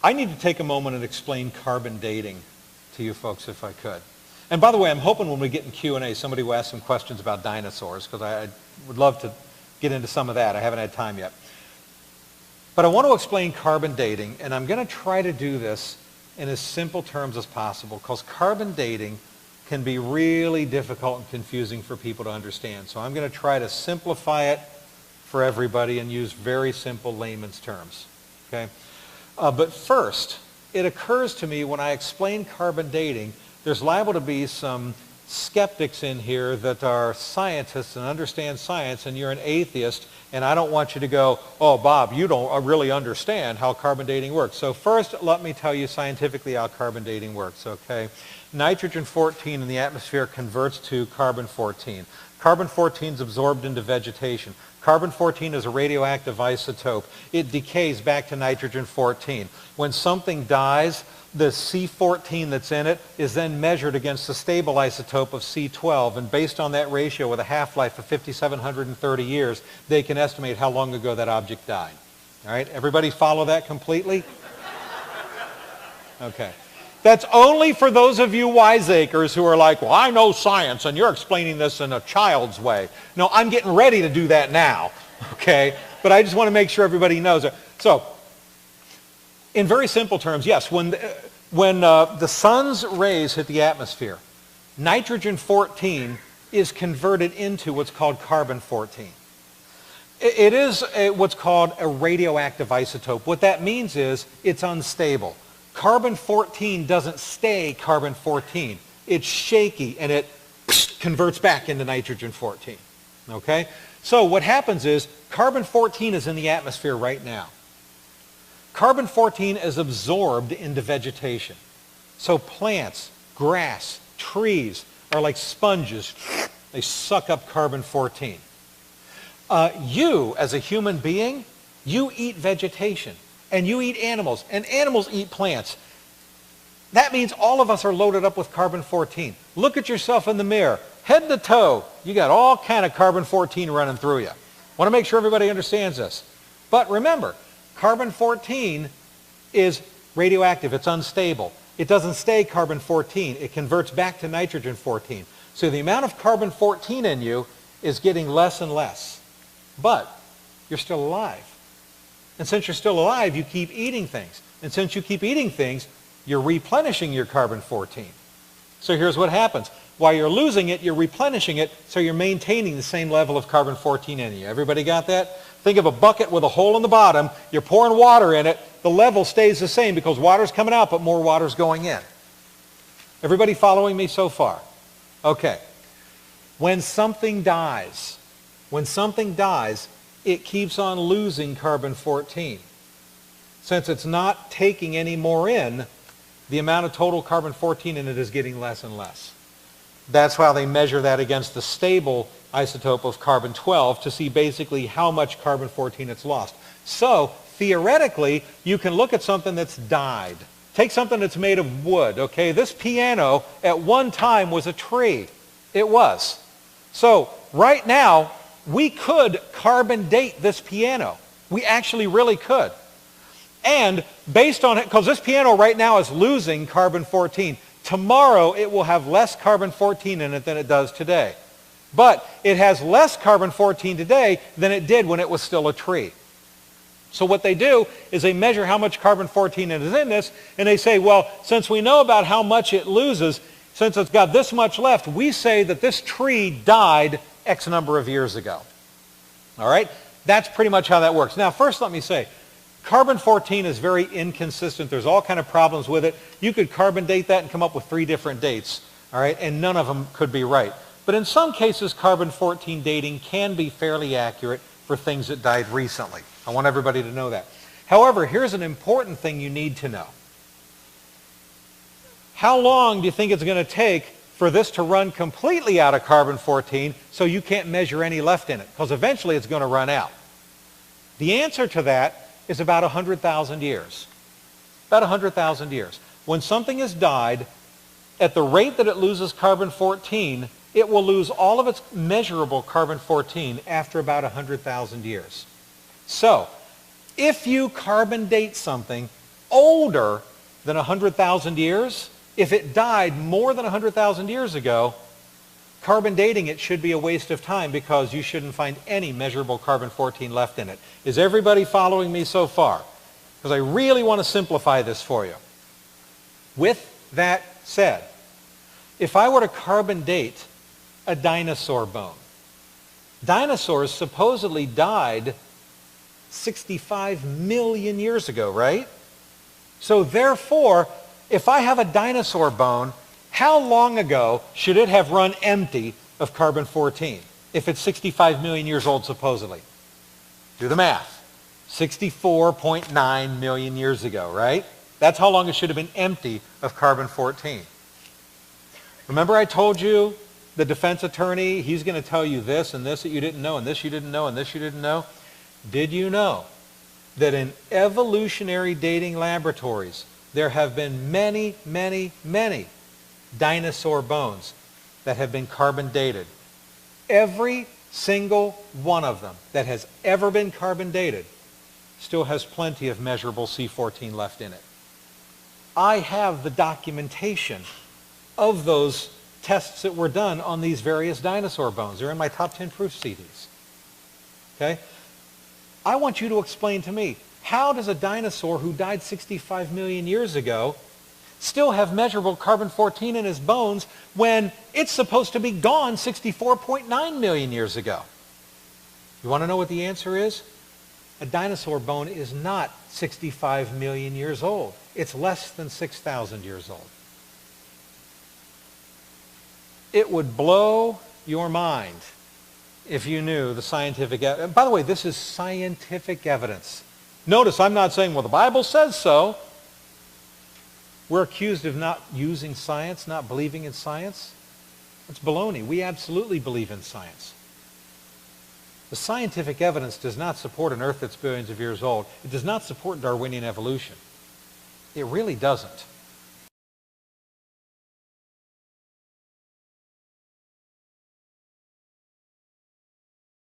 I need to take a moment and explain carbon dating to you folks if I could. And by the way, I'm hoping when we get in Q&A, somebody will ask some questions about dinosaurs, because I would love to get into some of that. I haven't had time yet. But I want to explain carbon dating, and I'm going to try to do this in as simple terms as possible, because carbon dating can be really difficult and confusing for people to understand. So I'm going to try to simplify it for everybody and use very simple layman's terms. Okay? But first, it occurs to me when I explain carbon dating, there's liable to be some skeptics in here that are scientists and understand science, and you're an atheist, and I don't want you to go, oh, Bob, you don't really understand how carbon dating works. So first, let me tell you scientifically how carbon dating works, okay? Nitrogen-14 in the atmosphere converts to carbon-14. Carbon-14 is absorbed into vegetation. Carbon-14 is a radioactive isotope. It decays back to nitrogen-14. When something dies, the C14 that's in it is then measured against the stable isotope of C12, and based on that ratio with a half-life of 5,730 years, they can estimate how long ago that object died. All right, everybody follow that completely? Okay. That's only for those of you wiseacres who are like, well, I know science, and you're explaining this in a child's way. No, I'm getting ready to do that now, okay? But I just want to make sure everybody knows it. So, in very simple terms, yes, when the sun's rays hit the atmosphere, nitrogen-14 is converted into what's called carbon-14. It is what's called a radioactive isotope. What that means is it's unstable. Carbon-14 doesn't stay carbon-14. It's shaky, and it converts back into nitrogen-14. Okay? So what happens is carbon-14 is in the atmosphere right now. Carbon-14 is absorbed into vegetation. So plants, grass, trees are like sponges. They suck up carbon-14. You, as a human being, you eat vegetation, and you eat animals, and animals eat plants. That means all of us are loaded up with carbon-14. Look at yourself in the mirror. Head to toe, you got all kind of carbon-14 running through you. Want to make sure everybody understands this. But remember, carbon-14 is radioactive. It's unstable. It doesn't stay carbon-14. It converts back to nitrogen-14. So the amount of carbon-14 in you is getting less and less. But you're still alive. And since you're still alive, you keep eating things. And since you keep eating things, you're replenishing your carbon-14. So here's what happens. While you're losing it, you're replenishing it, so you're maintaining the same level of carbon-14 in you. Everybody got that? Think of a bucket with a hole in the bottom. You're pouring water in it. The level stays the same because water's coming out, but more water's going in. Everybody following me so far? Okay. When something dies, it keeps on losing carbon-14. Since it's not taking any more in, the amount of total carbon-14 in it is getting less and less. That's how they measure that against the stable isotope of carbon-12 to see basically how much carbon-14 it's lost. So, theoretically, you can look at something that's died. Take something that's made of wood, okay? This piano at one time was a tree. It was. So, right now, we could carbon date this piano. We actually really could. And based on it, because this piano right now is losing carbon-14, tomorrow it will have less carbon-14 in it than it does today. But it has less carbon-14 today than it did when it was still a tree. So what they do is they measure how much carbon-14 is in this, and they say, well, since we know about how much it loses, since it's got this much left, we say that this tree died X number of years ago. All right? That's pretty much how that works. Now, first let me say, carbon-14 is very inconsistent. There's all kind of problems with it. You could carbon date that and come up with 3 different dates, all right? And none of them could be right. But in some cases, carbon-14 dating can be fairly accurate for things that died recently. I want everybody to know that. However, here's an important thing you need to know. How long do you think it's going to take for this to run completely out of carbon-14 so you can't measure any left in it? Because eventually it's going to run out. The answer to that is about 100,000 years. About 100,000 years. When something has died, at the rate that it loses carbon-14, it will lose all of its measurable carbon-14 after about 100,000 years. So, if you carbon date something, older than 100,000 years, if it died more than 100,000 years ago, carbon dating it should be a waste of time because you shouldn't find any measurable carbon-14 left in it. Is everybody following me so far? Because I really want to simplify this for you. With that said, if I were to carbon date a dinosaur bone, dinosaurs supposedly died 65 million years ago, right? So therefore, if I have a dinosaur bone, how long ago should it have run empty of carbon-14 if it's 65 million years old supposedly? Do the math. 64.9 million years ago, right? That's how long it should have been empty of carbon-14. Remember I told you the defense attorney, he's going to tell you this and this that you didn't know and this you didn't know and this you didn't know? Did you know that in evolutionary dating laboratories there have been many, many, many dinosaur bones that have been carbon dated? Every single one of them that has ever been carbon dated still has plenty of measurable C14 left in it. I have the documentation of those tests that were done on these various dinosaur bones. They're in my top 10 proof CDs. Okay? I want you to explain to me, how does a dinosaur who died 65 million years ago still have measurable carbon-14 in his bones when it's supposed to be gone 64.9 million years ago? You want to know what the answer is? A dinosaur bone is not 65 million years old. It's less than 6,000 years old. It would blow your mind if you knew the scientific evidence. By the way, this is scientific evidence. Notice I'm not saying, well, the Bible says so. We're accused of not using science, not believing in science. That's baloney. We absolutely believe in science. The scientific evidence does not support an Earth that's billions of years old. It does not support Darwinian evolution. It really doesn't.